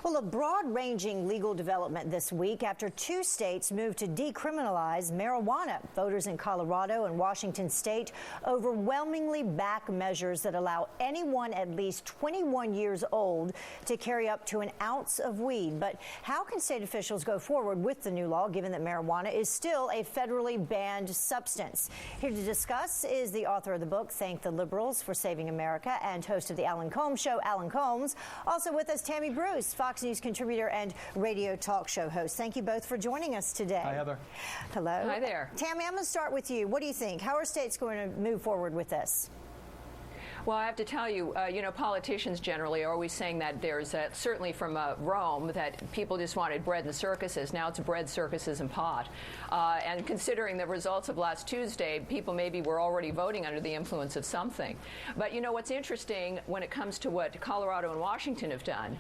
Well, a broad-ranging legal development this week after 2 states moved to decriminalize marijuana. Voters in Colorado and Washington state overwhelmingly back measures that allow anyone at least 21 years old to carry up to an ounce of weed. But how can state officials go forward with the new law, given that marijuana is still a federally banned substance? Here to discuss is the author of the book, Thank the Liberals for Saving America, and host of the Alan Colmes Show, Alan Colmes. Also with us, Tammy Bruce, Fox News contributor and radio talk show host. Thank you both for joining us today. Hi, Heather. Hello. Hi there. Tammy, I'm going to start with you. What do you think? How are states going to move forward with this? Well, I have to tell you, politicians generally are always saying that there's certainly from Rome that people just wanted bread and circuses. Now it's bread, circuses, and pot. And considering the results of last Tuesday, people maybe were already voting under the influence of something. But what's interesting when it comes to what Colorado and Washington have done,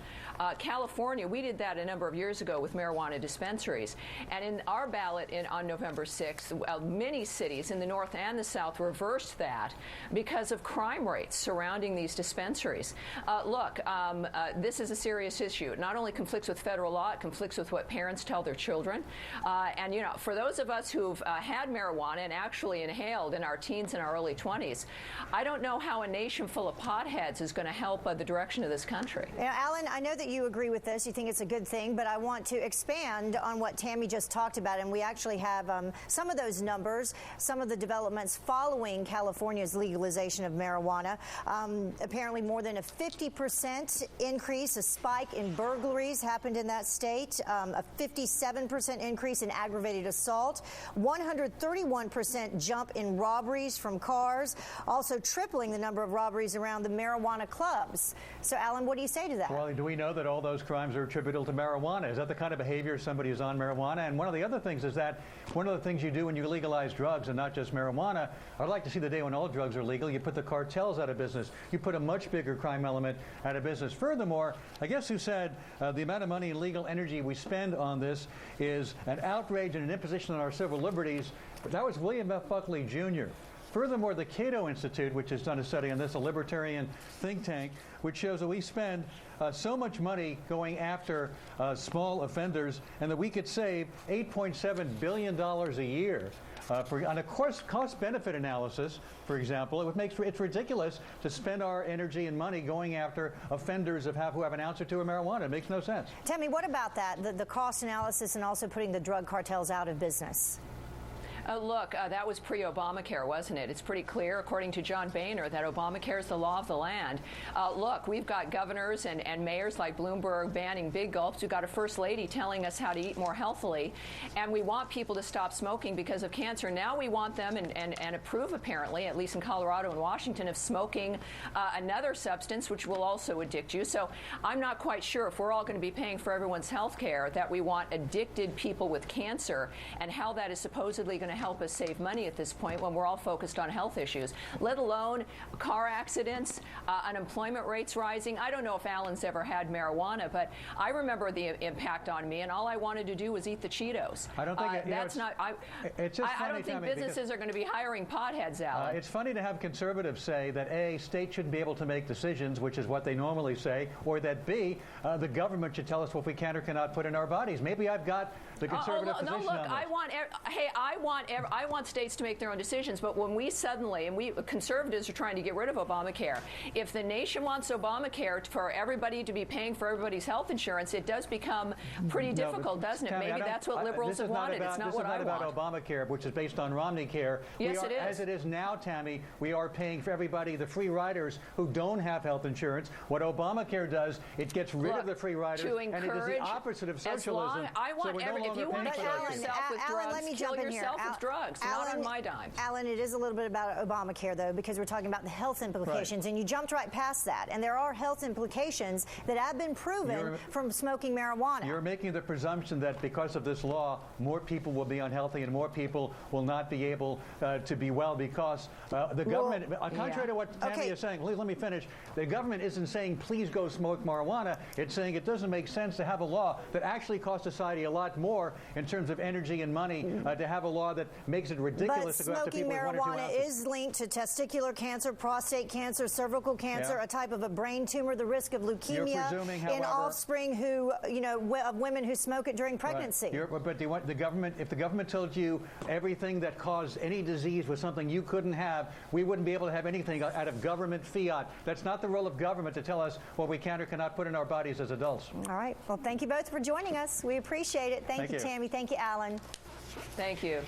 California, we did that a number of years ago with marijuana dispensaries. And in our ballot on November 6th, many cities in the north and the south reversed that because of crime rates surrounding these dispensaries. This is a serious issue. It not only conflicts with federal law, it conflicts with what parents tell their children. And for those of us who've had marijuana and actually inhaled in our teens and our early 20s, I don't know how a nation full of potheads is going to help the direction of this country. Alan, I know that you agree with this. You think it's a good thing, but I want to expand on what Tammy just talked about, and we actually have some of those numbers, some of the developments following California's legalization of marijuana. Apparently more than a 50% increase, a spike in burglaries happened in that state, a 57% increase in aggravated assault, 131% jump in robberies from cars, also tripling the number of robberies around the marijuana clubs. So, Alan, what do you say to that? Well, do we know that all those crimes are attributable to marijuana? Is that the kind of behavior somebody who's on marijuana? And one of the other things is that one of the things you do when you legalize drugs, and not just marijuana, I'd like to see the day when all drugs are legal, you put the cartels out of business. You put a much bigger crime element out of business. Furthermore, I guess who said the amount of money and legal energy we spend on this is an outrage and an imposition on our civil liberties. But that was William F. Buckley, Jr. Furthermore, the Cato Institute, which has done a study on this, a libertarian think tank, which shows that we spend so much money going after small offenders, and that we could save $8.7 billion a year. On a cost-benefit analysis, for example, it's ridiculous to spend our energy and money going after offenders who have an ounce or two of marijuana. It makes no sense. Tammy, what about that, the cost analysis and also putting the drug cartels out of business? That was pre-Obamacare, wasn't it? It's pretty clear, according to John Boehner, that Obamacare is the law of the land. We've got governors and mayors like Bloomberg banning big gulps. We've got a first lady telling us how to eat more healthily. And we want people to stop smoking because of cancer. Now we want them and approve, apparently, at least in Colorado and Washington, of smoking another substance which will also addict you. So I'm not quite sure if we're all going to be paying for everyone's health care that we want addicted people with cancer, and how that is supposedly going to help us save money at this point when we're all focused on health issues, let alone car accidents, unemployment rates rising. I don't know if Alan's ever had marijuana, but I remember the impact on me, and all I wanted to do was eat the Cheetos. I don't think I don't think businesses are going to be hiring potheads, Alan. It's funny to have conservatives say that A, states shouldn't be able to make decisions, which is what they normally say, or that B, the government should tell us what we can or cannot put in our bodies. Maybe I've got the conservative position on this. I want states to make their own decisions, but when we conservatives are trying to get rid of Obamacare, if the nation wants Obamacare for everybody to be paying for everybody's health insurance, it does become pretty difficult, doesn't it? Tammy, Maybe that's what liberals have wanted. It's not what I want. This is not about Obamacare, which is based on Romney Care. Yes, it is. As it is now, Tammy, we are paying for everybody, the free riders who don't have health insurance. What Obamacare does, it gets rid of the free riders, and it is the opposite of socialism. If you want to kill yourself with drugs, kill yourself with drugs. Not on my dime. Alan, it is a little bit about Obamacare, though, because we're talking about the health implications, and you jumped right past that. And there are health implications that have been proven from smoking marijuana. You're making the presumption that because of this law, more people will be unhealthy and more people will not be able to be well because the government, contrary to what Tammy is saying, let me finish, the government isn't saying please go smoke marijuana. It's saying it doesn't make sense to have a law that actually costs society a lot more in terms of energy and money to have a law that that makes it ridiculous to go after smoking people with 1 or 2 marijuana ounces. is linked to testicular cancer, prostate cancer, cervical cancer, a type of a brain tumor, the risk of leukemia in offspring who, of women who smoke it during pregnancy. Right. But do you want the government? If the government told you everything that caused any disease was something you couldn't have, we wouldn't be able to have anything out of government fiat. That's not the role of government to tell us what we can or cannot put in our bodies as adults. All right. Well, thank you both for joining us. We appreciate it. Thank you, Tammy. Thank you, Alan. Thank you.